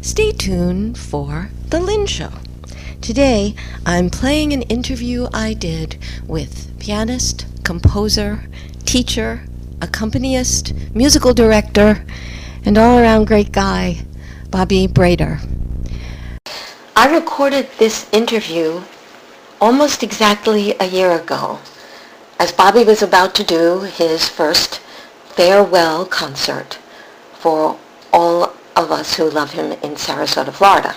Stay tuned for The Lynne Show. Today, I'm playing an interview I did with pianist, composer, teacher, accompanist, musical director, and all-around great guy, Bobby Brader. I recorded this interview almost exactly a year ago, as Bobby was about to do his first farewell concert for all of us who love him in Sarasota, Florida.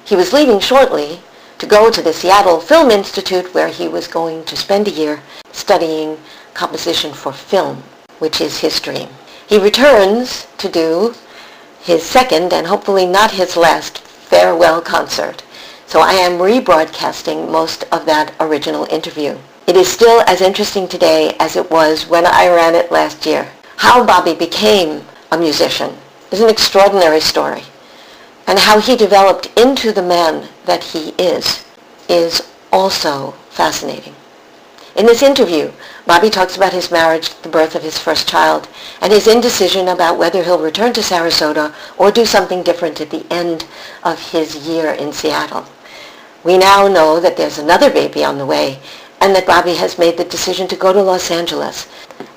He was leaving shortly to go to the Seattle Film Institute, where he was going to spend a year studying composition for film, which is his dream. He returns to do his second, and hopefully not his last, farewell concert. So I am rebroadcasting most of that original interview. It is still as interesting today as it was when I ran it last year. How Bobby became a musician is an extraordinary story, and how he developed into the man that he is also fascinating. In this interview, Bobby talks about his marriage, the birth of his first child, and his indecision about whether he'll return to Sarasota or do something different at the end of his year in Seattle. We now know that there's another baby on the way, and that Bobby has made the decision to go to Los Angeles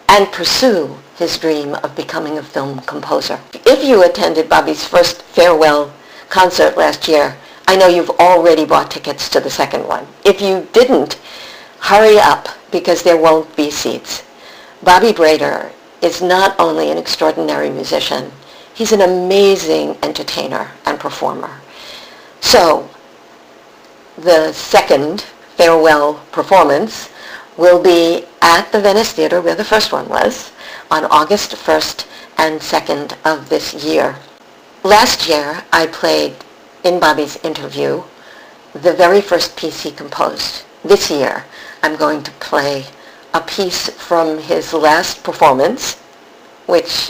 and pursue his dream of becoming a film composer. If you attended Bobby's first farewell concert last year, I know you've already bought tickets to the second one. If you didn't, hurry up, because there won't be seats. Bobby Brader is not only an extraordinary musician, he's an amazing entertainer and performer. So, the second farewell performance will be at the Venice Theater, where the first one was, on August 1st and 2nd of this year. Last year, I played, in Bobby's interview, the very first piece he composed. This year, I'm going to play a piece from his last performance, which,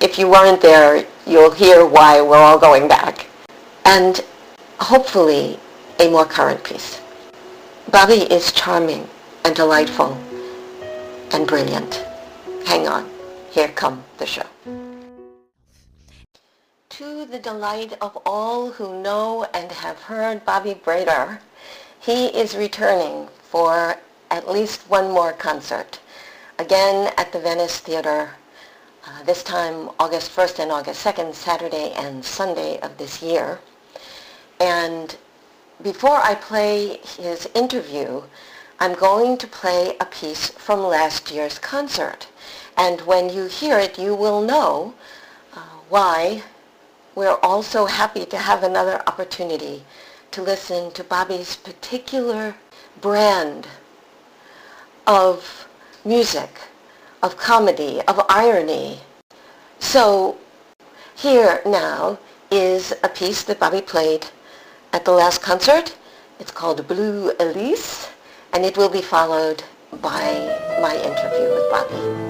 if you weren't there, you'll hear why we're all going back, and hopefully a more current piece. Bobby is charming and delightful and brilliant. Hang on, here comes the show. To the delight of all who know and have heard Bobby Brader, he is returning for at least one more concert, again at the Venice Theater, this time August 1st and August 2nd, Saturday and Sunday of this year. And before I play his interview, I'm going to play a piece from last year's concert. And when you hear it, you will know why we're all so happy to have another opportunity to listen to Bobby's particular brand of music, of comedy, of irony. So here now is a piece that Bobby played at the last concert. It's called Blue Elise, and it will be followed by my interview with Bobby.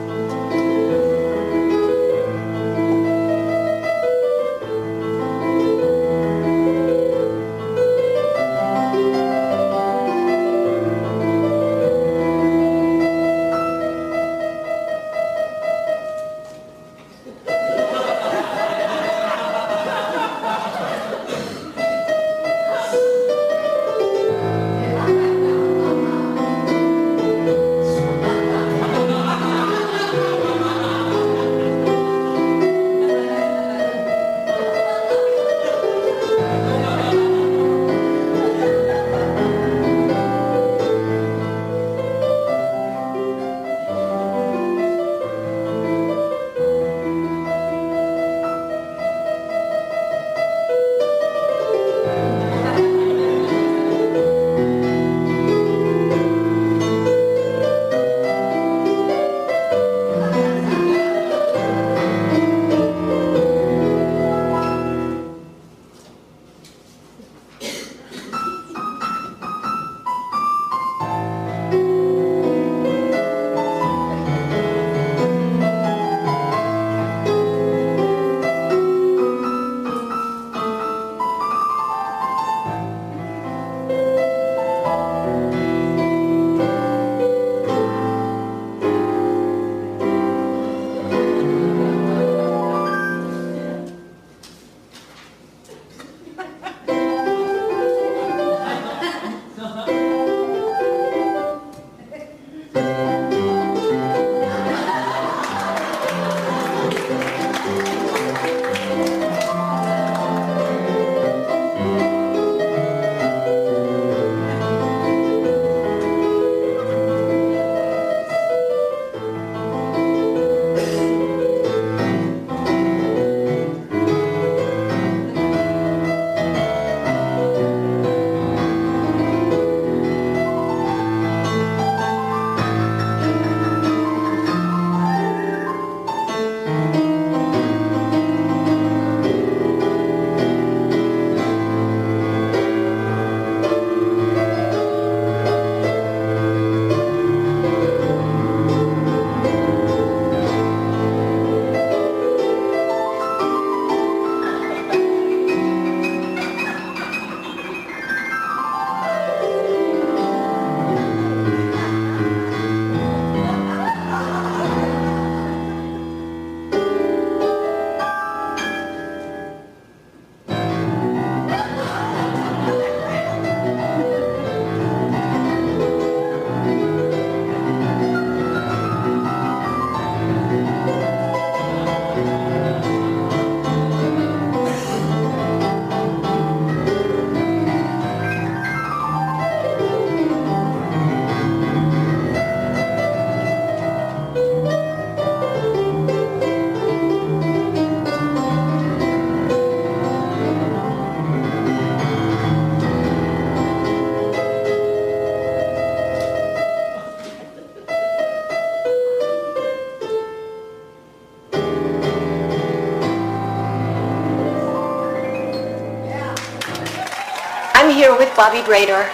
here with Bobby Brader.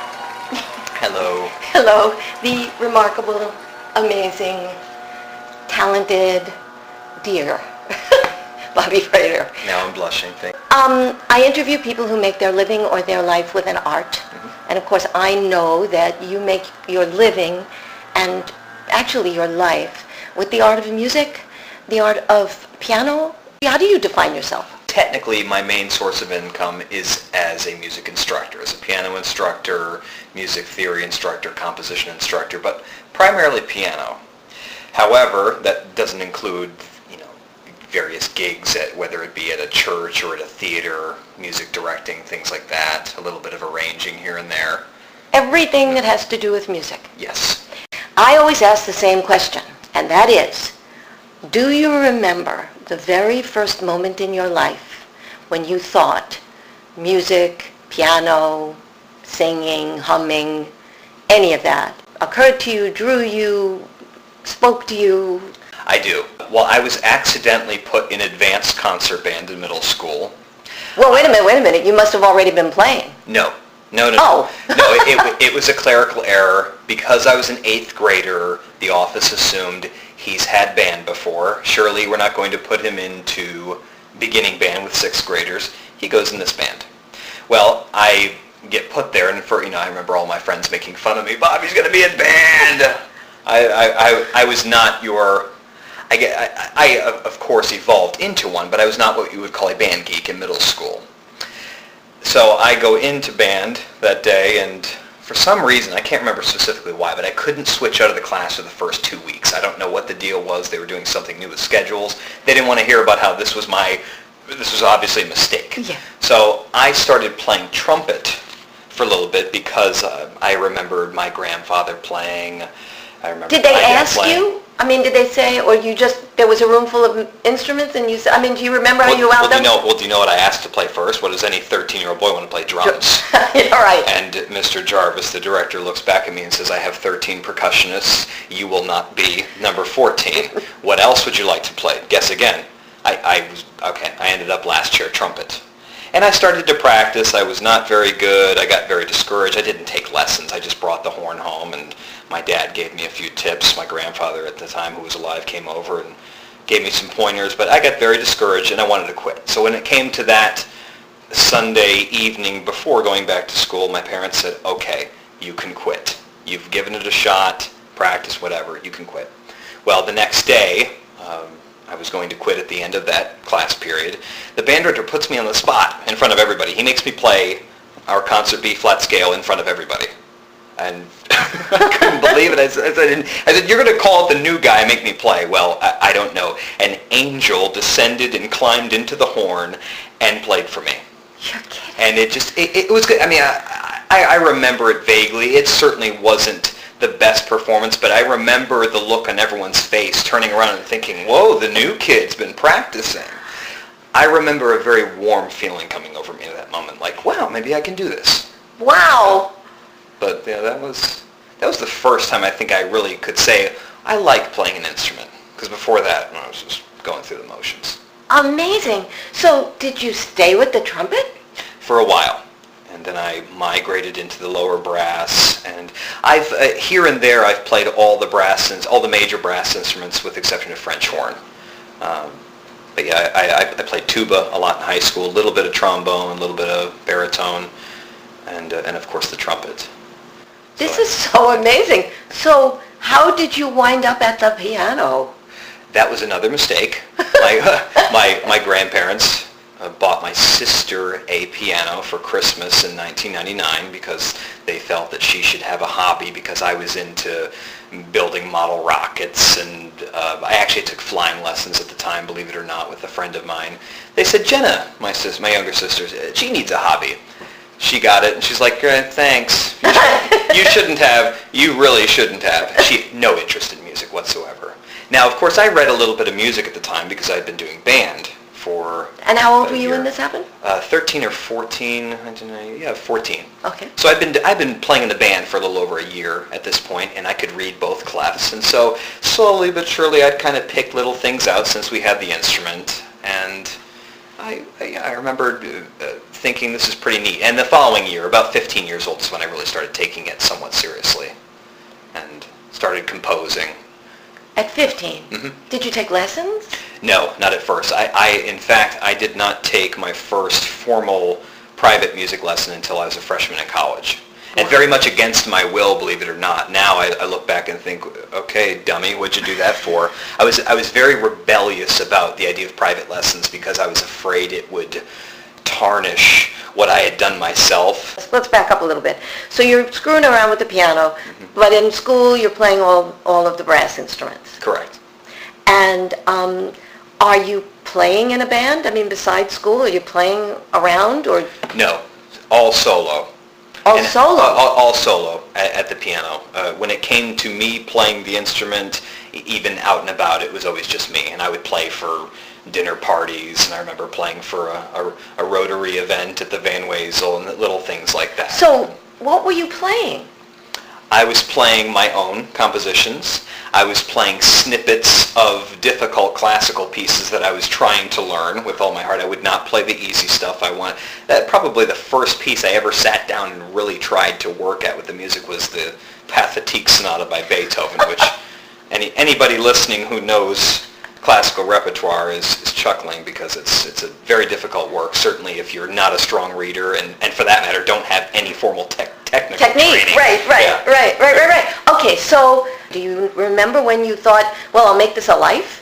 Hello. Hello, the remarkable, amazing, talented, dear Bobby Brader. Now I'm blushing. I interview people who make their living or their life with an art. Mm-hmm. And of course, I know that you make your living and actually your life with the art of music, the art of piano. How do you define yourself? Technically, my main source of income is as a music instructor, as a piano instructor, music theory instructor, composition instructor, but primarily piano. However, that doesn't include, various gigs at whether it be at a church or at a theater, music directing, things like that, a little bit of arranging here and there. Everything that has to do with music. Yes. I always ask the same question, and that is, do you remember the very first moment in your life when you thought music, piano, singing, humming, any of that occurred to you, drew you, spoke to you? I do. Well, I was accidentally put in advanced concert band in middle school. Well, wait a minute. You must have already been playing. No. Oh. No, it was a clerical error. Because I was an 8th grader, the office assumed he's had band before. Surely we're not going to put him into beginning band with 6th graders. He goes in this band. Well, I get put there, and I remember all my friends making fun of me. Bobby's going to be in band. I was not your... I of course evolved into one, but I was not what you would call a band geek in middle school. So I go into band that day, and for some reason, I can't remember specifically why, but I couldn't switch out of the class for the first 2 weeks. I don't know what the deal was. They were doing something new with schedules. They didn't want to hear about how this was obviously a mistake. Yeah. So I started playing trumpet for a little bit because I remembered my grandfather playing. Did they ask you? Did they say, or there was a room full of instruments and you said, do you remember how you wound them? Do you know what I asked to play first? What does any 13-year-old boy want to play? Drums. All right. And Mr. Jarvis, the director, looks back at me and says, I have 13 percussionists. You will not be number 14. What else would you like to play? Guess again. I ended up last chair trumpet. And I started to practice. I was not very good. I got very discouraged. I didn't take lessons. I just brought the horn home, and my dad gave me a few tips. My grandfather at the time, who was alive, came over and gave me some pointers. But I got very discouraged, and I wanted to quit. So when it came to that Sunday evening before going back to school, my parents said, okay, you can quit. You've given it a shot, practice, whatever, you can quit. Well, the next day, I was going to quit at the end of that class period. The band director puts me on the spot in front of everybody. He makes me play our concert B-flat scale in front of everybody. And I couldn't believe it. I said, you're going to call it the new guy and make me play. Well, I don't know. An angel descended and climbed into the horn and played for me. You're kidding. And it was good. I remember it vaguely. It certainly wasn't the best performance, but I remember the look on everyone's face, turning around and thinking, whoa, the new kid's been practicing. I remember a very warm feeling coming over me at that moment, like, wow, maybe I can do this. Wow. But that was the first time I think I really could say I like playing an instrument, because before that I was just going through the motions. Amazing. So did you stay with the trumpet? For a while. And then I migrated into the lower brass, and I've here and there I've played all the major brass instruments with the exception of French horn. But yeah, I played tuba a lot in high school, a little bit of trombone, a little bit of baritone, and of course the trumpet. This is so amazing. So how did you wind up at the piano? That was another mistake. My grandparents bought my sister a piano for Christmas in 1999 because they felt that she should have a hobby because I was into building model rockets, and I actually took flying lessons at the time, believe it or not, with a friend of mine. They said, Jenna, my younger sister, she needs a hobby. She got it, and she's like, thanks. You really shouldn't have. She had no interest in music whatsoever. Now, of course, I read a little bit of music at the time because I'd been doing band for And how old were you when this happened? 13 or 14. Yeah, 14. Okay. So I've been playing in the band for a little over a year at this point, and I could read both clefs. And so slowly but surely I'd kind of pick little things out since we had the instrument. And I remember thinking this is pretty neat. And the following year, about 15 years old, is when I really started taking it somewhat seriously and started composing. At 15? Did you take lessons? No, not at first. In fact, I did not take my first formal private music lesson until I was a freshman in college. And very much against my will, believe it or not. Now I look back and think, okay, dummy, what'd you do that for? I was very rebellious about the idea of private lessons because I was afraid it would tarnish what I had done myself. Let's back up a little bit. So you're screwing around with the piano, but in school you're playing all of the brass instruments. Correct. And are you playing in a band? I mean, besides school, are you playing around or? No, all solo. Solo? All solo at the piano. When it came to me playing the instrument, even out and about, it was always just me. And I would play for dinner parties, and I remember playing for a Rotary event at the Van Wezel and little things like that. So what were you playing? I was playing my own compositions. I was playing snippets of difficult classical pieces that I was trying to learn with all my heart. I would not play the easy stuff. That probably the first piece I ever sat down and really tried to work at with the music was the Pathetique Sonata by Beethoven, which anybody listening who knows classical repertoire is chuckling because it's a very difficult work, certainly if you're not a strong reader and for that matter don't have any formal technical training. Right. Okay, so do you remember when you thought, well, I'll make this a life?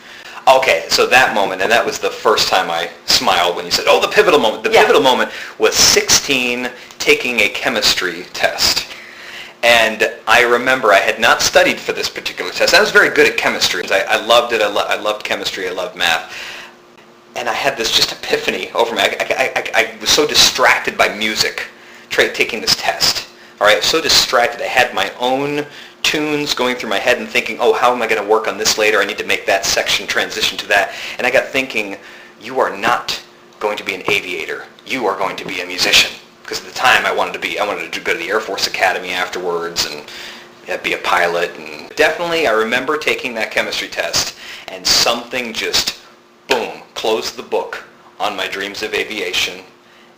Okay, so that moment, and that was the first time I smiled when you said, the pivotal moment. The pivotal moment was 16 taking a chemistry test. And I remember I had not studied for this particular test. I was very good at chemistry. I loved it. I loved chemistry. I loved math. And I had this just epiphany over me. I was so distracted by music taking this test. All right, I was so distracted. I had my own tunes going through my head and thinking, how am I going to work on this later? I need to make that section transition to that. And I got thinking, you are not going to be an aviator. You are going to be a musician. Because at the time I wanted to go to the Air Force Academy afterwards and be a pilot. And definitely I remember taking that chemistry test and something just, boom, closed the book on my dreams of aviation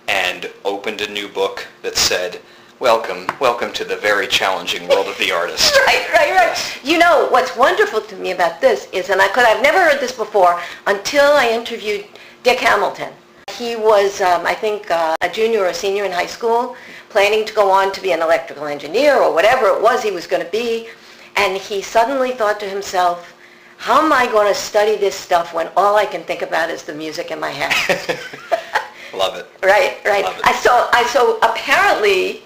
and opened a new book that said, welcome to the very challenging world of the artist. Right. You know, what's wonderful to me about this is, because I've never heard this before until I interviewed Dick Hamilton. He was, I think, a junior or a senior in high school, planning to go on to be an electrical engineer or whatever it was he was going to be. And he suddenly thought to himself, how am I going to study this stuff when all I can think about is the music in my head? Love it. Right. Love it. So apparently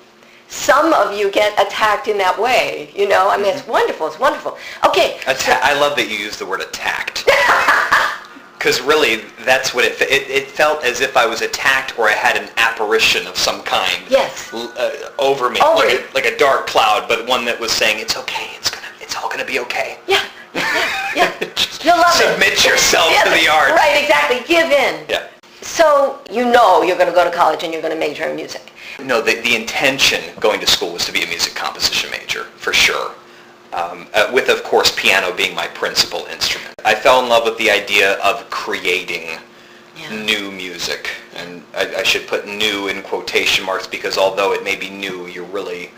some of you get attacked in that way, you know? I mean, it's wonderful. Okay. I love that you use the word attacked. Because really, that's what it felt as if I was attacked or I had an apparition of some kind. Yes. Over me, like a dark cloud, but one that was saying, it's okay, it's all gonna be okay. Yeah. You'll love it. Submit yourself to the art. Right, exactly. Give in. Yeah. So you know you're going to go to college and you're going to major in music. No, the intention going to school was to be a music composition major, for sure. With, of course, piano being my principal instrument. I fell in love with the idea of creating new music. And I should put new in quotation marks because although it may be new, you're really,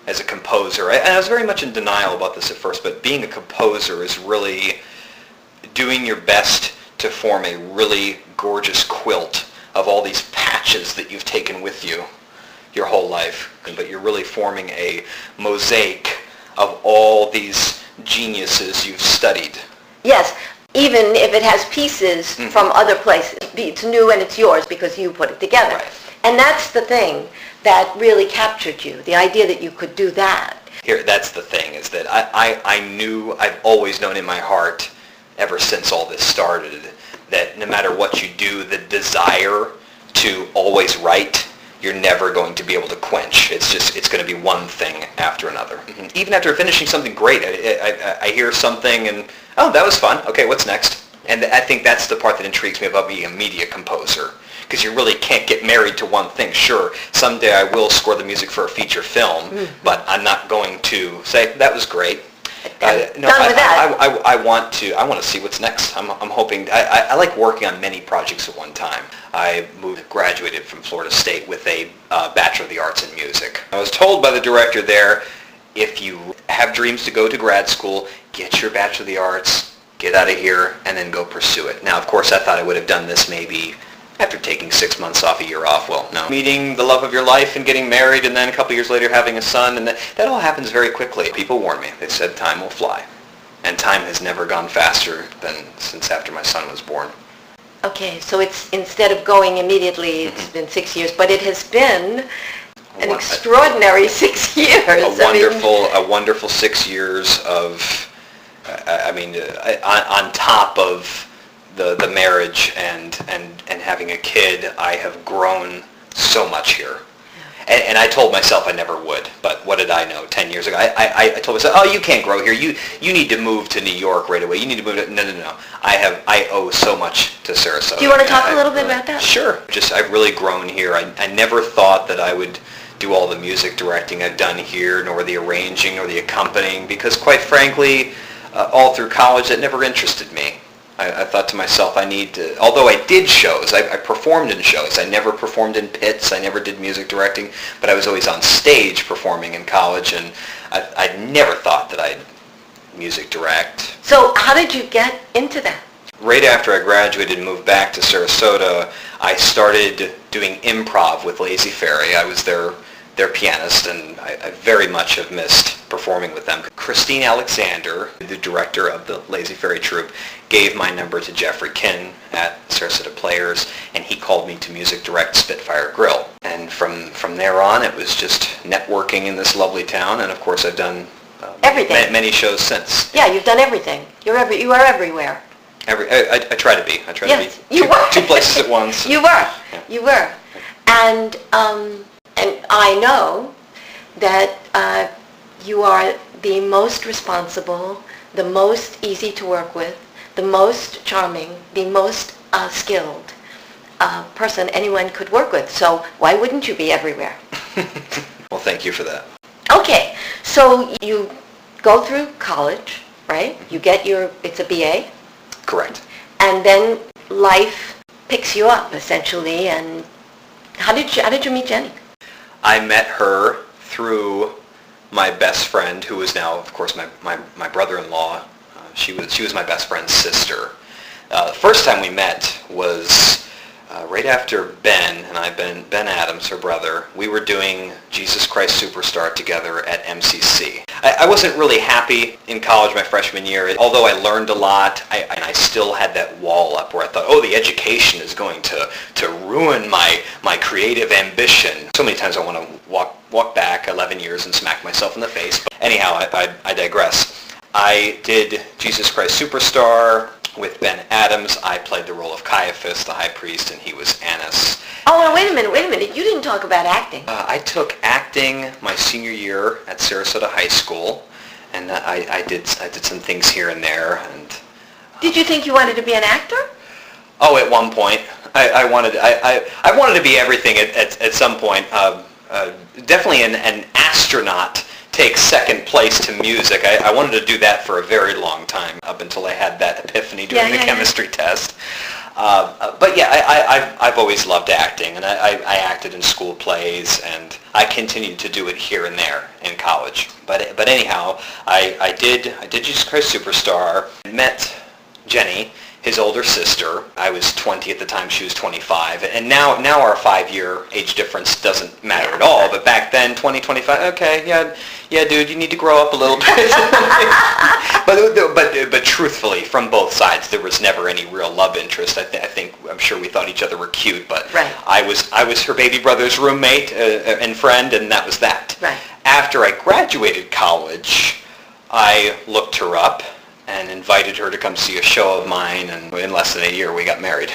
as a composer, and I was very much in denial about this at first, but being a composer is really doing your best to form a really gorgeous quilt of all these patches that you've taken with you your whole life. But you're really forming a mosaic of all these geniuses you've studied. Yes, even if it has pieces from other places. It's new and it's yours because you put it together. Right. And that's the thing that really captured you, the idea that you could do that. Here, that's the thing, is that I've always known in my heart, ever since all this started, that no matter what you do, the desire to always write, you're never going to be able to quench. It's going to be one thing after another. Even after finishing something great, I hear something and, that was fun. Okay, what's next? And I think that's the part that intrigues me about being a media composer, because you really can't get married to one thing. Sure, someday I will score the music for a feature film, but I'm not going to say, that was great. No, done with that. I want to see what's next. I'm hoping. I like working on many projects at one time. I graduated from Florida State with a Bachelor of the Arts in Music. I was told by the director there, if you have dreams to go to grad school, get your Bachelor of the Arts, get out of here, and then go pursue it. Now, of course, I thought I would have done this maybe after taking 6 months off, a year off. Well, no. Meeting the love of your life and getting married, and then a couple years later having a son, and that all happens very quickly. People warned me. They said time will fly. And time has never gone faster than since after my son was born. Okay, so it's, instead of going immediately, it's been 6 years, but it has been an extraordinary 6 years. A wonderful 6 years of, on top of the marriage and having a kid, I have grown so much here. And I told myself I never would, but what did I know 10 years ago? I told myself, oh, you can't grow here. You need to move to New York right away. You need to move to... No. I owe so much to Sarasota. Do you want to talk a little bit about that? Sure. I've really grown here. I never thought that I would do all the music directing I've done here, nor the arranging, nor the accompanying, because quite frankly, all through college, that never interested me. I thought to myself, I need to, although I did shows, I performed in shows. I never performed in pits. I never did music directing, but I was always on stage performing in college, and I never thought that I'd music direct. So how did you get into that? Right after I graduated and moved back to Sarasota, I started doing improv with Lazy Fairy. I was their pianist, and I very much have missed performing with them. Christine Alexander, the director of the Lazy Fairy troupe, gave my number to Jeffrey Kinn at Sarasota Players, and he called me to music direct Spitfire Grill. And from there on, it was just networking in this lovely town, and of course I've done many shows since. Yeah, you've done everything. You are everywhere. I try to be. I try to be two places at once. You were. Yeah. You were. And I know that you are the most responsible, the most easy to work with, the most charming, the most skilled person anyone could work with. So why wouldn't you be everywhere? Well, thank you for that. Okay, so you go through college, right? You get it's a BA. Correct. And then life picks you up, essentially. And how did you meet Jenny? I met her through my best friend, who is now, of course, my brother-in-law. She was my best friend's sister. The first time we met was right after Ben Adams, her brother. We were doing Jesus Christ Superstar together at MCC. I wasn't really happy in college my freshman year. Although I learned a lot, I still had that wall up where I thought, oh, the education is going to ruin my creative ambition. So many times I want to walk back 11 years and smack myself in the face. But anyhow, I digress. I did Jesus Christ Superstar with Ben Adams. I played the role of Caiaphas, the high priest, and he was Annas. Oh, wait a minute. You didn't talk about acting. I took acting my senior year at Sarasota High School, and I did some things here and there. And did you think you wanted to be an actor? Oh, at one point, I wanted to be everything at some point. Definitely an astronaut takes second place to music. I wanted to do that for a very long time, up until I had that epiphany during the chemistry test. But yeah, I've always loved acting, and I acted in school plays, and I continued to do it here and there in college. But anyhow, I did Jesus Christ Superstar. Met Jenny, his older sister. I was 20 at the time, she was 25. And now our 5-year age difference doesn't matter at all. But back then, 20, 25, okay, yeah, dude, you need to grow up a little bit. but truthfully, from both sides, there was never any real love interest. I'm sure we thought each other were cute, but right. I was her baby brother's roommate and friend, and that was that. Right. After I graduated college, I looked her up and invited her to come see a show of mine, and in less than a year we got married.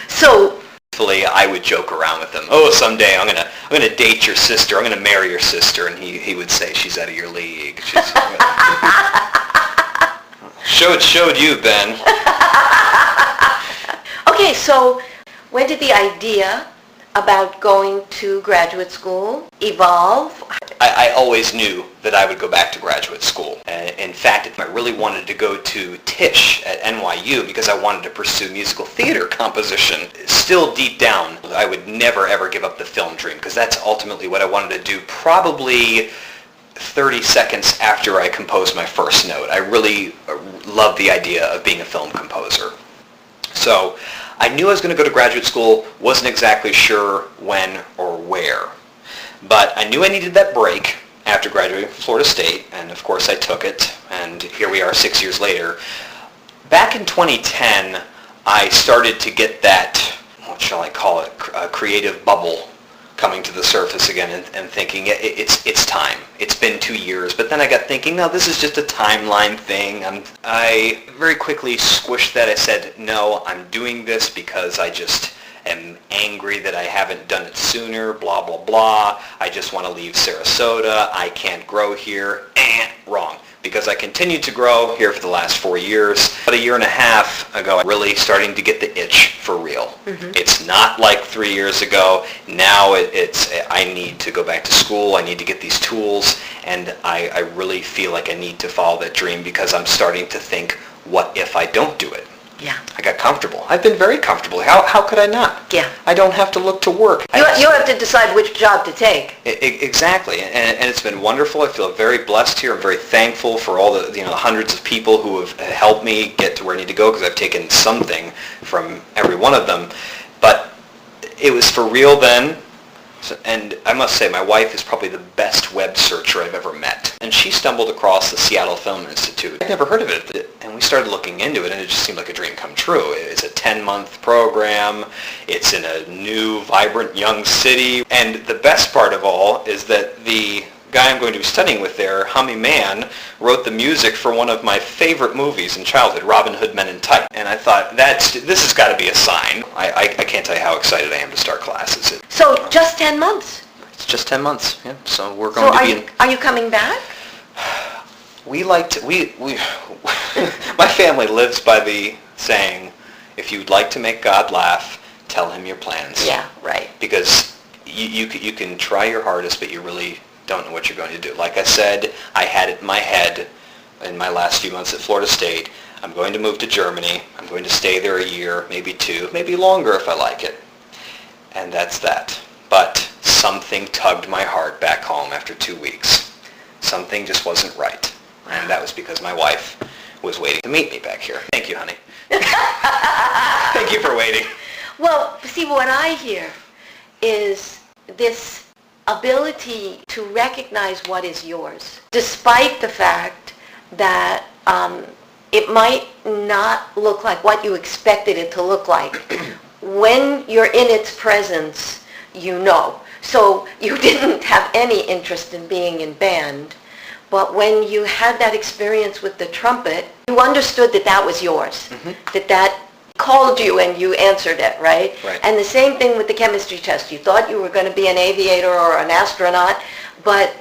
So I would joke around with him. Oh, someday I'm gonna date your sister. I'm gonna marry your sister, and he would say, she's out of your league. Showed you, Ben. Okay, so when did the idea about going to graduate school evolve? I always knew that I would go back to graduate school. In fact, I really wanted to go to Tisch at NYU because I wanted to pursue musical theater composition. Still deep down, I would never ever give up the film dream because that's ultimately what I wanted to do probably 30 seconds after I composed my first note. I really loved the idea of being a film composer. So I knew I was going to go to graduate school, wasn't exactly sure when or where. But I knew I needed that break after graduating from Florida State, and of course I took it, and here we are 6 years later. Back in 2010, I started to get that, what shall I call it, a creative bubble coming to the surface again and thinking, it's time. It's been 2 years, but then I got thinking, no, this is just a timeline thing. I very quickly squished that. I said, no, I'm doing this because I just am angry that I haven't done it sooner, blah, blah, blah. I just want to leave Sarasota. I can't grow here. Wrong. Because I continued to grow here for the last 4 years. About a year and a half ago, I'm really starting to get the itch for real. Mm-hmm. It's not like 3 years ago. Now it's I need to go back to school. I need to get these tools. And I really feel like I need to follow that dream because I'm starting to think, what if I don't do it? Yeah. I got comfortable. I've been very comfortable. How could I not? Yeah. I don't have to look to work. You have to decide which job to take. Exactly. And it's been wonderful. I feel very blessed here. I'm very thankful for all the hundreds of people who have helped me get to where I need to go because I've taken something from every one of them. But it was for real then. And I must say, my wife is probably the best web searcher I've ever met. And she stumbled across the Seattle Film Institute. I'd never heard of it. And we started looking into it, and it just seemed like a dream come true. It's a 10-month program. It's in a new, vibrant, young city. And the best part of all is that the guy I'm going to be studying with there, Hummy Man, wrote the music for one of my favorite movies in childhood, Robin Hood Men in Tights. And I thought, this has got to be a sign. I can't tell you how excited I am to start classes. So just 10 months? It's just 10 months, yeah. So we're going to be are you coming back? We like to, my family lives by the saying, if you'd like to make God laugh, tell him your plans. Yeah, right. Because you can try your hardest, but you really don't know what you're going to do. Like I said, I had it in my head in my last few months at Florida State. I'm going to move to Germany. I'm going to stay there a year, maybe 2, maybe longer if I like it. And that's that. But something tugged my heart back home after 2 weeks. Something just wasn't right. And that was because my wife was waiting to meet me back here. Thank you, honey. Thank you for waiting. Well, see, what I hear is this ability to recognize what is yours, despite the fact that it might not look like what you expected it to look like. When you're in its presence, you know. So you didn't have any interest in being in band, but when you had that experience with the trumpet, you understood that that was yours, that called you and you answered it, right? And the same thing with the chemistry test. You thought you were going to be an aviator or an astronaut, but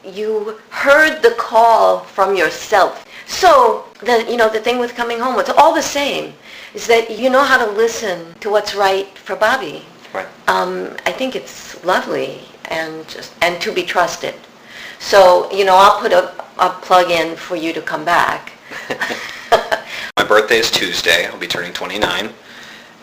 you heard the call from yourself. So the thing with coming home, it's all the same, is that you know how to listen to what's right for Bobby. Right. I think it's lovely and to be trusted. So I'll put a plug in for you to come back. My birthday is Tuesday. I'll be turning 29,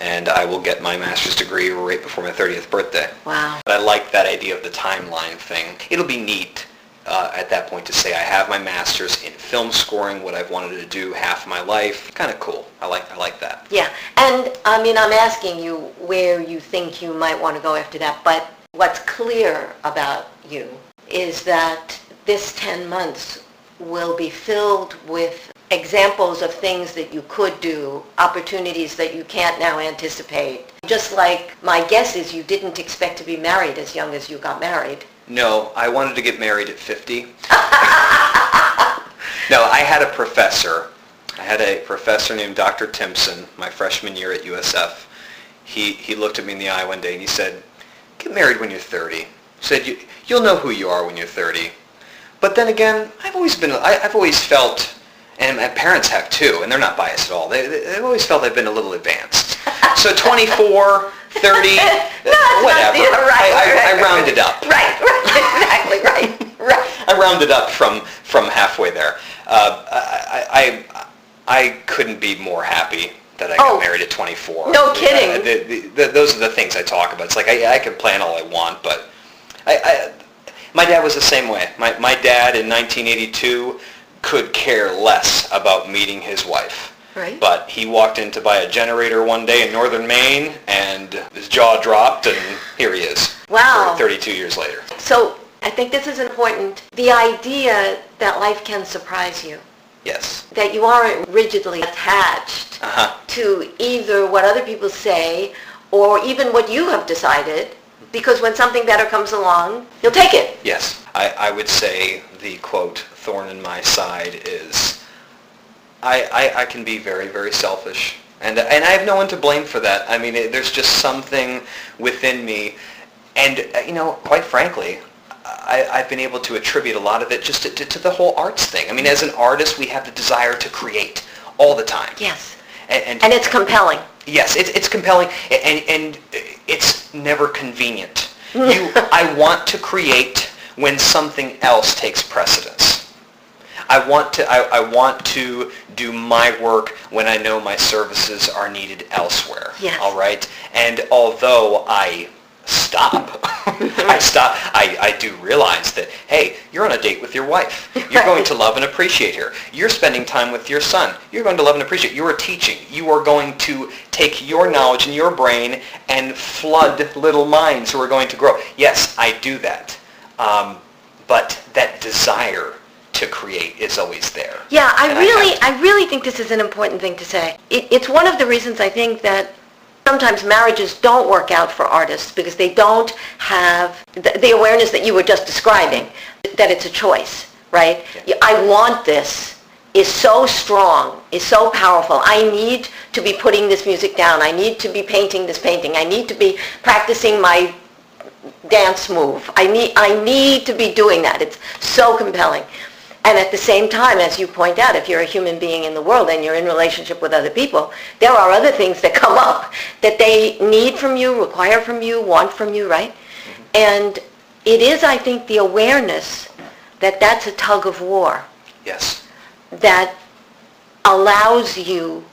and I will get my master's degree right before my 30th birthday. Wow. But I like that idea of the timeline thing. It'll be neat at that point to say I have my master's in film scoring, what I've wanted to do half my life. Kind of cool. I like that. Yeah, and I'm asking you where you think you might want to go after that, but what's clear about you is that this 10 months will be filled with examples of things that you could do, opportunities that you can't now anticipate. Just like my guess is you didn't expect to be married as young as you got married. No, I wanted to get married at 50. No, I had a professor. Named Dr. Timpson, my freshman year at USF. He looked at me in the eye one day and he said, get married when you're 30. He said, you'll know who you are when you're 30. But then again, I've always felt, and my parents have too, and they're not biased at all. They've always felt I've been a little advanced. So 24, 30, whatever. Right, I rounded up. Right, exactly, I rounded up from halfway there. I couldn't be more happy that I got married at 24. No kidding. Those are the things I talk about. It's like I can plan all I want, but my dad was the same way. My dad in 1982 could care less about meeting his wife. Right. But he walked in to buy a generator one day in northern Maine, and his jaw dropped, and here he is. Wow. 32 years later. So I think this is important. The idea that life can surprise you. Yes. That you aren't rigidly attached to either what other people say or even what you have decided, because when something better comes along, you'll take it. Yes. I would say the, quote, thorn in my side is I can be very, very selfish. And I have no one to blame for that. I mean, there's just something within me. And, quite frankly, I've been able to attribute a lot of it just to the whole arts thing. I mean, as an artist, we have the desire to create all the time. Yes. And it's compelling. Yes, it's compelling, and it's never convenient. I want to create when something else takes precedence. I want to do my work when I know my services are needed elsewhere. Yes. All right? And although I stop, I do realize that, hey, you're on a date with your wife. You're going to love and appreciate her. You're spending time with your son. You're going to love and appreciate. You are teaching. You are going to take your knowledge in your brain and flood little minds who are going to grow. Yes, I do that. But that desire to create is always there. Yeah, I really think this is an important thing to say. It's one of the reasons I think that sometimes marriages don't work out for artists because they don't have the awareness that you were just describing, that it's a choice, right? Yeah. I want this is so strong, is so powerful. I need to be putting this music down. I need to be painting this painting. I need to be practicing my dance move. I need to be doing that. It's so compelling. And at the same time, as you point out, if you're a human being in the world and you're in relationship with other people, there are other things that come up that they need from you, require from you, want from you, right? Mm-hmm. And it is, I think, the awareness that that's a tug of war. Yes. That allows you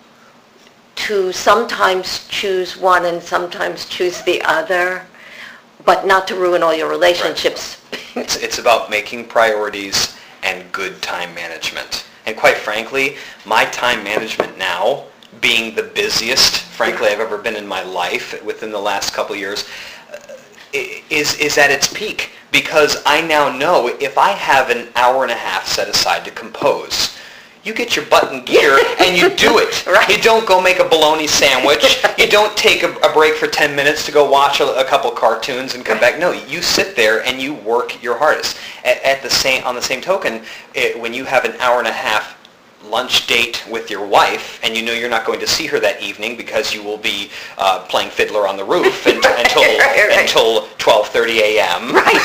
to sometimes choose one and sometimes choose the other, but not to ruin all your relationships. Right. It's about making priorities and good time management. And quite frankly, my time management now, being the busiest, frankly, I've ever been in my life within the last couple of years, is at its peak. Because I now know if I have an hour and a half set aside to compose, you get your butt in gear and you do it. Right. You don't go make a bologna sandwich. You don't take a break for 10 minutes to go watch a couple cartoons and come back. No, you sit there and you work your hardest. On the same token, when you have an hour and a half lunch date with your wife and you know you're not going to see her that evening because you will be playing Fiddler on the Roof until 12:30 a.m. Right.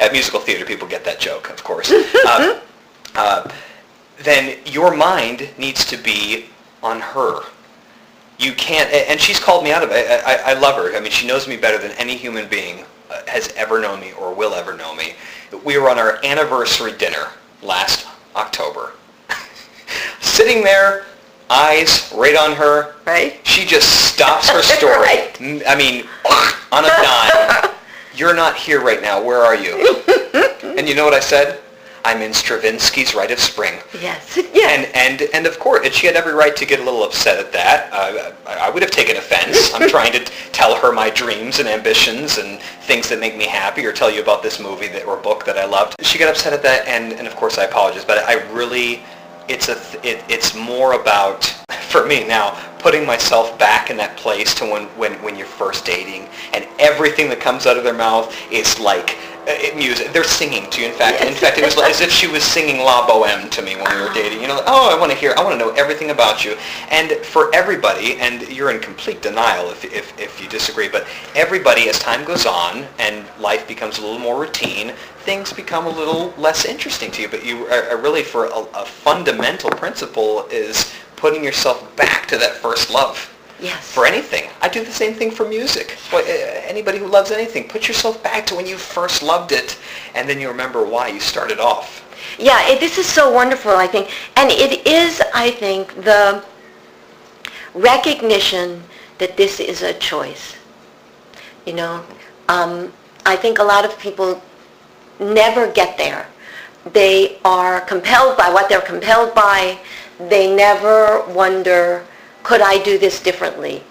At musical theater, people get that joke, of course. Then your mind needs to be on her. You can't, and she's called me out of it. I love her. I mean, she knows me better than any human being has ever known me or will ever know me. We were on our anniversary dinner last October. Sitting there, eyes right on her. Right. She just stops her story. Right. I mean, on a dime. You're not here right now. Where are you? And you know what I said? I'm in Stravinsky's Rite of Spring. Yes. Yes. And of course, and she had every right to get a little upset at that. I would have taken offense. I'm trying to tell her my dreams and ambitions and things that make me happy, or tell you about this movie or book that I loved. She got upset at that, and of course I apologize. But I really, it's more about, for me now, putting myself back in that place to when you're first dating, and everything that comes out of their mouth is like music. They're singing to you. In fact, it was as if she was singing La Boheme to me when we were dating. You know, I want to know everything about you. And for everybody, and you're in complete denial if you disagree, but everybody, as time goes on and life becomes a little more routine, things become a little less interesting to you. But you are really, for a fundamental principle, is putting yourself back to that first love. Yes. For anything. I do the same thing for music. Anybody who loves anything, put yourself back to when you first loved it, and then you remember why you started off. Yeah, this is so wonderful, I think. And it is, I think, the recognition that this is a choice. You know, I think a lot of people never get there. They are compelled by what they're compelled by. They never wonder, could I do this differently?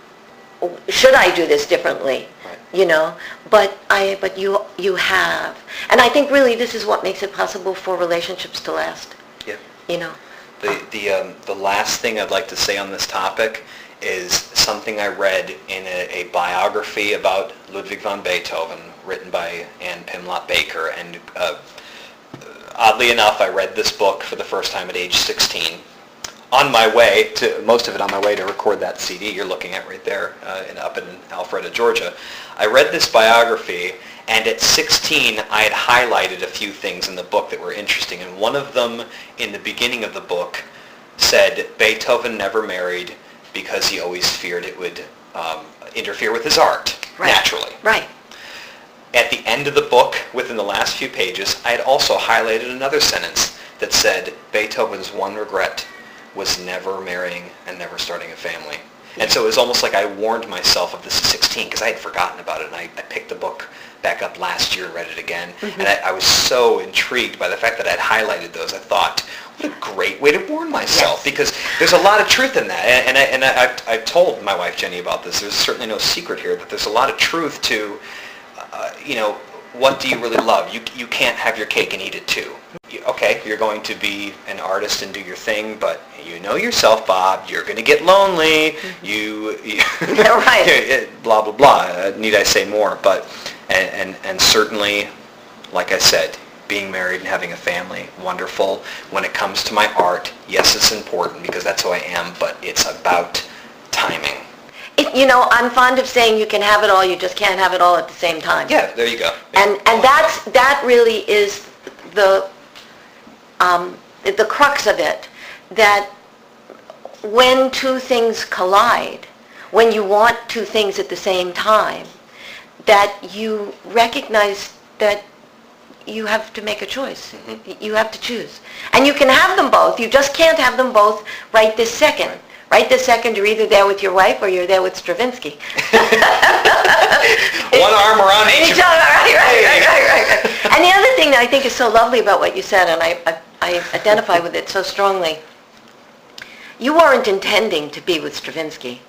Should I do this differently? Right. You know, but you have. And I think really this is what makes it possible for relationships to last. Yeah. You know. The last thing I'd like to say on this topic is something I read in a biography about Ludwig van Beethoven, written by Anne Pimlott Baker. And oddly enough, I read this book for the first time at age 16. On my way to, most of it on my way to record that CD you're looking at right there up in Alpharetta, Georgia. I read this biography, and at 16 I had highlighted a few things in the book that were interesting, and one of them in the beginning of the book said Beethoven never married because he always feared it would interfere with his art, naturally. Right. At the end of the book, within the last few pages, I had also highlighted another sentence that said Beethoven's one regret was never marrying and never starting a family. And so it was almost like I warned myself of this at 16 because I had forgotten about it, and I picked the book back up last year and read it again. Mm-hmm. And I was so intrigued by the fact that I'd highlighted those. I thought, what a great way to warn myself, Yes. because there's a lot of truth in that. And I've told my wife Jenny about this. There's certainly no secret here that there's a lot of truth to, what do you really love? You can't have your cake and eat it too. Okay, you're going to be an artist and do your thing, but you know yourself, Bob, you're going to get lonely. You Right. Blah, blah, blah. Need I say more? But, and certainly, like I said, being married and having a family, wonderful. When it comes to my art, yes, it's important because that's who I am, but it's about timing. I'm fond of saying you can have it all, you just can't have it all at the same time. Yeah, there you go. And that really is the crux of it, that when two things collide, when you want two things at the same time, that you recognize that you have to make a choice. Mm-hmm. You have to choose. And you can have them both. You just can't have them both right this second. Right this second, you're either there with your wife or you're there with Stravinsky. One arm around each other. Right. And the other thing that I think is so lovely about what you said, and I identify with it so strongly, you weren't intending to be with Stravinsky.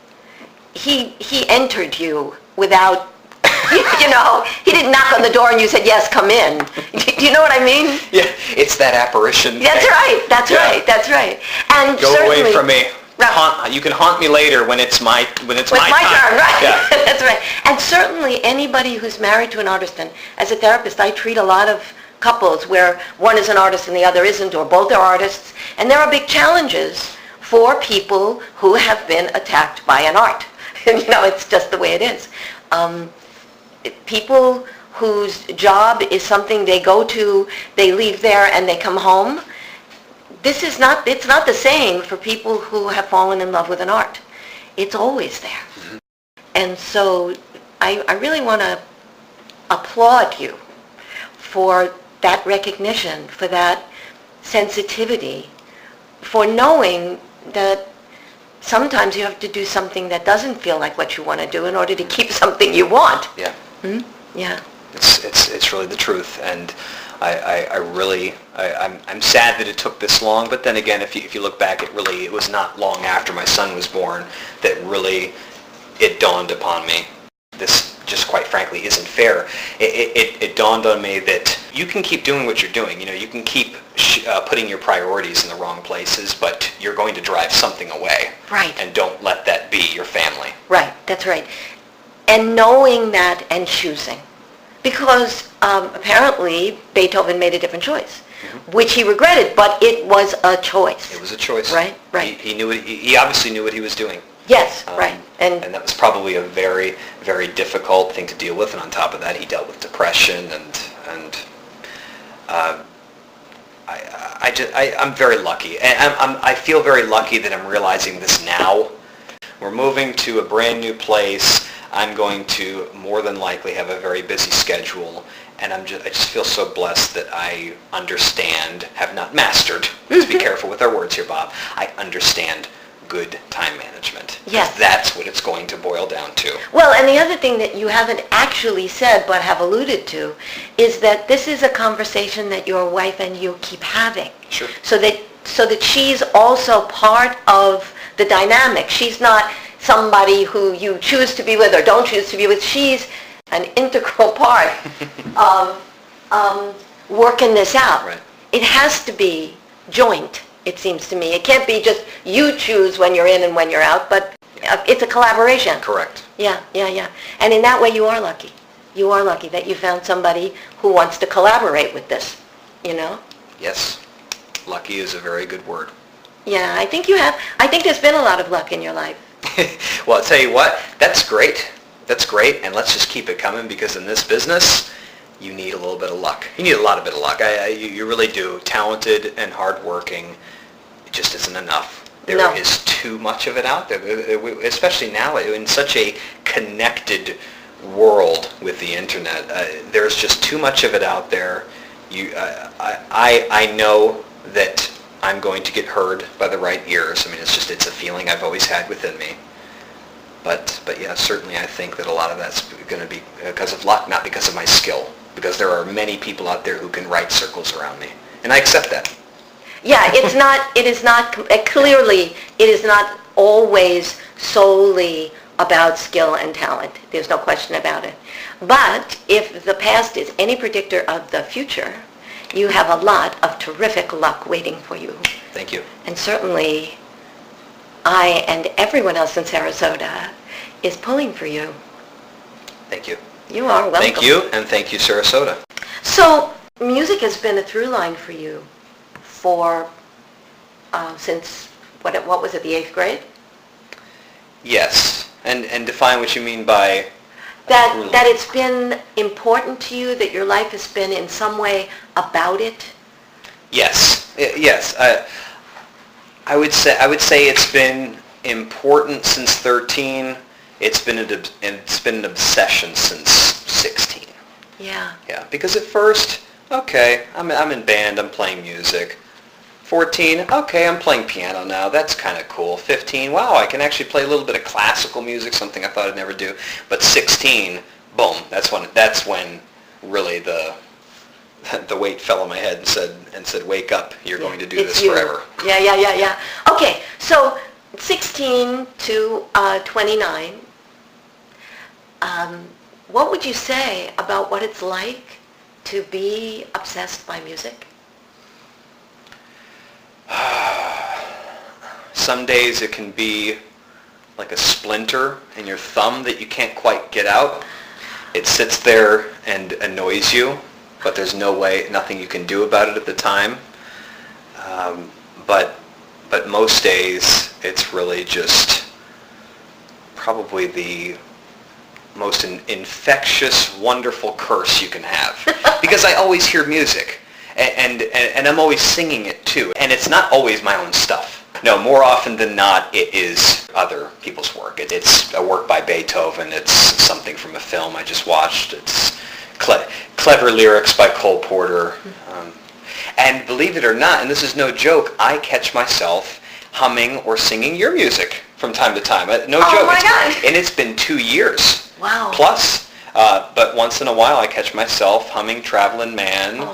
He entered you without, he didn't knock on the door and you said, yes, come in. Do you know what I mean? Yeah, it's that apparition. That's right. That's right. And go away from me. Right. You can haunt me later when it's my time. Right? Yeah. That's right. And certainly anybody who's married to an artist, and as a therapist, I treat a lot of couples where one is an artist and the other isn't, or both are artists, and there are big challenges for people who have been attacked by an art. It's just the way it is. People whose job is something they go to, they leave there and they come home. It's not the same for people who have fallen in love with an art. It's always there. Mm-hmm. And so I really want to applaud you for that recognition, for that sensitivity, for knowing that sometimes you have to do something that doesn't feel like what you want to do in order to keep something you want. Yeah. Mm-hmm. Yeah. It's really the truth, and I'm sad that it took this long, but then again, if you look back, it was not long after my son was born that really it dawned upon me. This just quite frankly isn't fair. It dawned on me that you can keep doing what you're doing. You can keep putting your priorities in the wrong places, but you're going to drive something away. Right. And don't let that be your family. Right, that's right. And knowing that and choosing. Because apparently Beethoven made a different choice, mm-hmm. which he regretted, but it was a choice. It was a choice. Right. He knew it. He obviously knew what he was doing. Yes, right. And that was probably a very, very difficult thing to deal with. And on top of that, he dealt with depression, and I'm very lucky. And I feel very lucky that I'm realizing this now. We're moving to a brand new place. I'm going to more than likely have a very busy schedule. And I just feel so blessed that I understand, have not mastered, let's be careful with our words here, Bob. I understand good time management. Yes. That's what it's going to boil down to. Well, and the other thing that you haven't actually said but have alluded to is that this is a conversation that your wife and you keep having. Sure. So that she's also part of the dynamic. She's not somebody who you choose to be with or don't choose to be with. She's an integral part of working this out. Right. It has to be joint, it seems to me. It can't be just you choose when you're in and when you're out, but it's a collaboration. Correct. Yeah. And in that way you are lucky. You are lucky that you found somebody who wants to collaborate with this, you know? Yes. Lucky is a very good word. Yeah, I think you have. I think there's been a lot of luck in your life. Well, I'll tell you what, that's great. That's great, and let's just keep it coming, because in this business, you need a little bit of luck. You need a lot of bit of luck. You really do. Talented and hardworking, it just isn't enough. There is too much of it out there, especially now in such a connected world with the internet. There's just too much of it out there. I know that I'm going to get heard by the right ears. I mean, it's a feeling I've always had within me. But yeah, certainly I think that a lot of that's going to be because of luck, not because of my skill. Because there are many people out there who can write circles around me, and I accept that. Yeah, it is not, clearly, it is not always solely about skill and talent. There's no question about it. But if the past is any predictor of the future, you have a lot of terrific luck waiting for you. Thank you. And certainly, I and everyone else in Sarasota is pulling for you. Thank you. You are welcome. Thank you, and thank you, Sarasota. So, music has been a through line for you for, since, what was it, the 8th grade? Yes, and define what you mean by... That it's been important to you, that your life has been in some way about it? Yes. I would say it's been important since 13. It's been an obsession since 16. Yeah. Yeah, because at first, okay, I'm in band, I'm playing music. 14, okay, I'm playing piano now, that's kind of cool. 15, wow, I can actually play a little bit of classical music, something I thought I'd never do. But 16, boom, that's when really the weight fell on my head and said, wake up, you're going to do this forever. Yeah. Okay, so 16 to 29, what would you say about what it's like to be obsessed by music? Some days it can be like a splinter in your thumb that you can't quite get out. It sits there and annoys you, but there's nothing you can do about it at the time. But most days it's really just probably the most infectious, wonderful curse you can have. Because I always hear music. And I'm always singing it too. And it's not always my own stuff. No, more often than not, it is other people's work. It's a work by Beethoven. It's something from a film I just watched. It's clever lyrics by Cole Porter. And believe it or not, and this is no joke, I catch myself humming or singing your music from time to time. No joke. Oh my God. And it's been 2 years. Wow. Plus. But once in a while I catch myself humming Travelin' Man.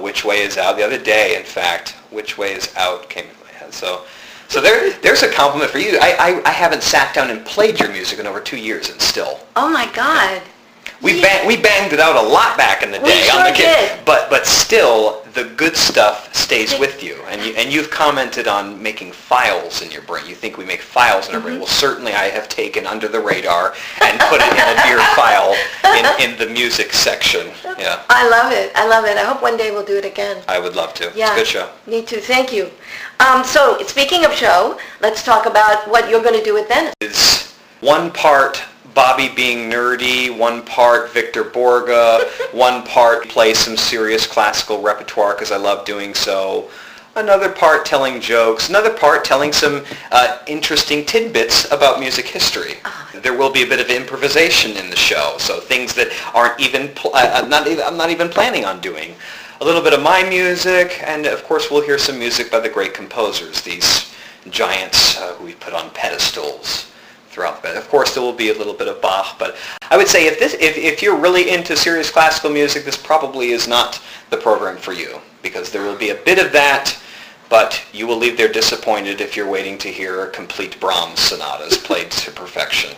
Which Way Is Out. The other day, in fact, Which Way Is Out came into my head. So there's a compliment for you. I haven't sat down and played your music in over 2 years, and still. Oh my God. We banged it out a lot back in the day. We sure did. But still, the good stuff stays with you. And you've commented on making files in your brain. You think we make files in our brain. Well, certainly I have taken Under the Radar and put it in a dear file in the music section. Yeah. I love it. I hope one day we'll do it again. I would love to. Yeah. It's a good show. Me too. Thank you. So, speaking of show, let's talk about what you're going to do with Venice. It's one part Bobby being nerdy, one part Victor Borga, one part play some serious classical repertoire because I love doing so, another part telling jokes, another part telling some interesting tidbits about music history. There will be a bit of improvisation in the show, so things that aren't even I'm not even planning on doing. A little bit of my music, and of course we'll hear some music by the great composers, these giants who we put on pedestals throughout the bed. Of course there will be a little bit of Bach, but I would say if you're really into serious classical music, this probably is not the program for you, because there will be a bit of that, but you will leave there disappointed if you're waiting to hear complete Brahms sonatas played to perfection.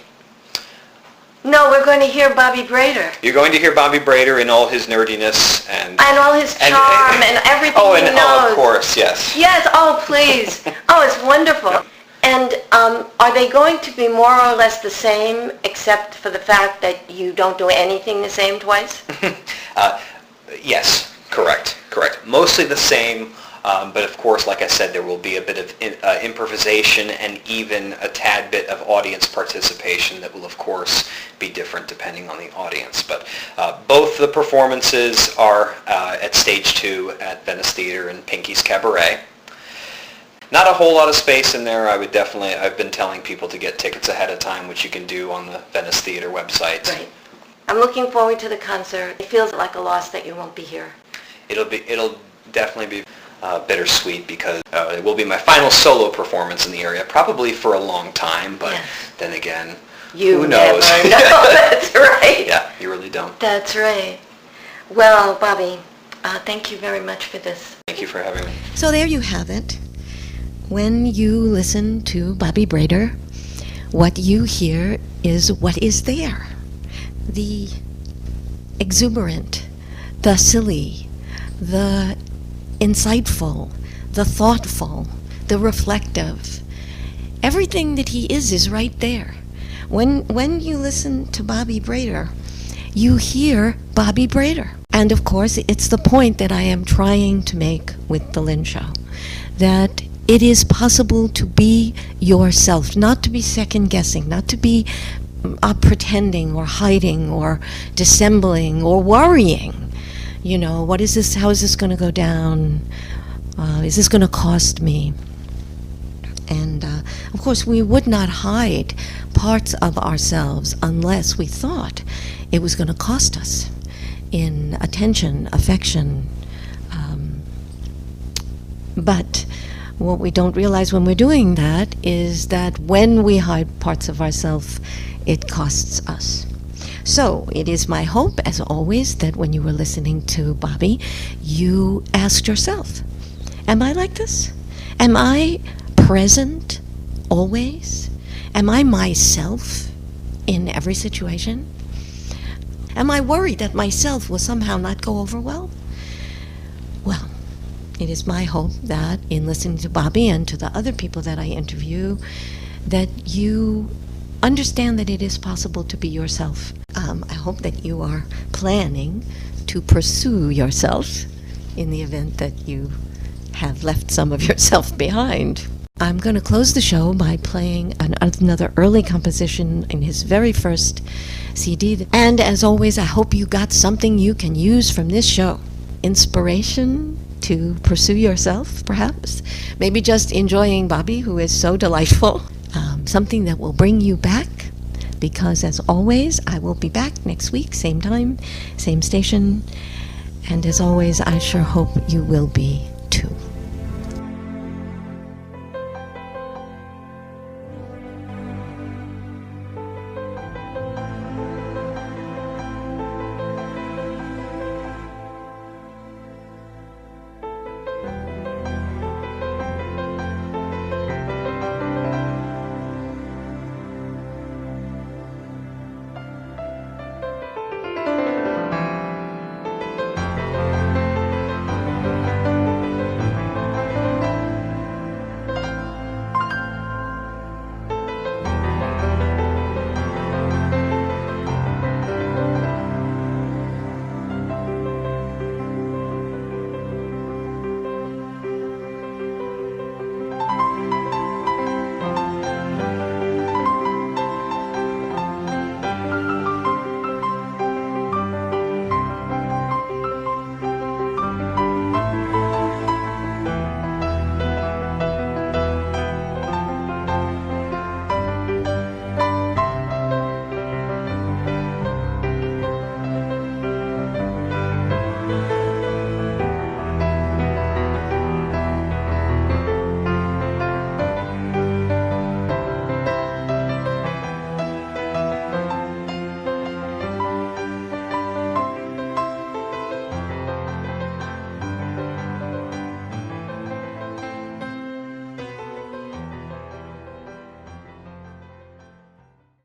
No, we're going to hear Bobby Brader. You're going to hear Bobby Brader in all his nerdiness and all his charm and everything he knows. Oh, of course, yes. Yes, please. It's wonderful. Yeah. And are they going to be more or less the same, except for the fact that you don't do anything the same twice? Yes, correct. Mostly the same, but of course, like I said, there will be a bit of improvisation and even a tad bit of audience participation that will, of course, be different depending on the audience. But both the performances are at Stage 2 at Venice Theater and Pinky's Cabaret. Not a whole lot of space in there. I've been telling people to get tickets ahead of time, which you can do on the Venice Theater website. Right. I'm looking forward to the concert. It feels like a loss that you won't be here. It'll definitely be bittersweet, because it will be my final solo performance in the area, probably for a long time, but then again, who knows? Never know. That's right. Yeah, you really don't. That's right. Well, Bobby, thank you very much for this. Thank you for having me. So there you have it. When you listen to Bobby Brader, what you hear is what is there. The exuberant, the silly, the insightful, the thoughtful, the reflective. Everything that he is right there. When you listen to Bobby Brader, you hear Bobby Brader. And of course, it's the point that I am trying to make with the Lynne Show, that it is possible to be yourself, not to be second-guessing, not to be pretending or hiding or dissembling or worrying. What is this? How is this going to go down? Is this going to cost me? And of course, we would not hide parts of ourselves unless we thought it was going to cost us in attention, affection. But what we don't realize when we're doing that is that when we hide parts of ourselves, it costs us. So it is my hope, as always, that when you were listening to Bobby, you asked yourself, am I like this? Am I present always? Am I myself in every situation? Am I worried that myself will somehow not go over well? Well, it is my hope that in listening to Bobby and to the other people that I interview, that you understand that it is possible to be yourself. I hope that you are planning to pursue yourself in the event that you have left some of yourself behind. I'm going to close the show by playing another early composition in his very first CD. And as always, I hope you got something you can use from this show. Inspiration to pursue yourself, perhaps. Maybe just enjoying Bobby, who is so delightful. Something that will bring you back, because as always, I will be back next week, same time, same station. And as always, I sure hope you will be too.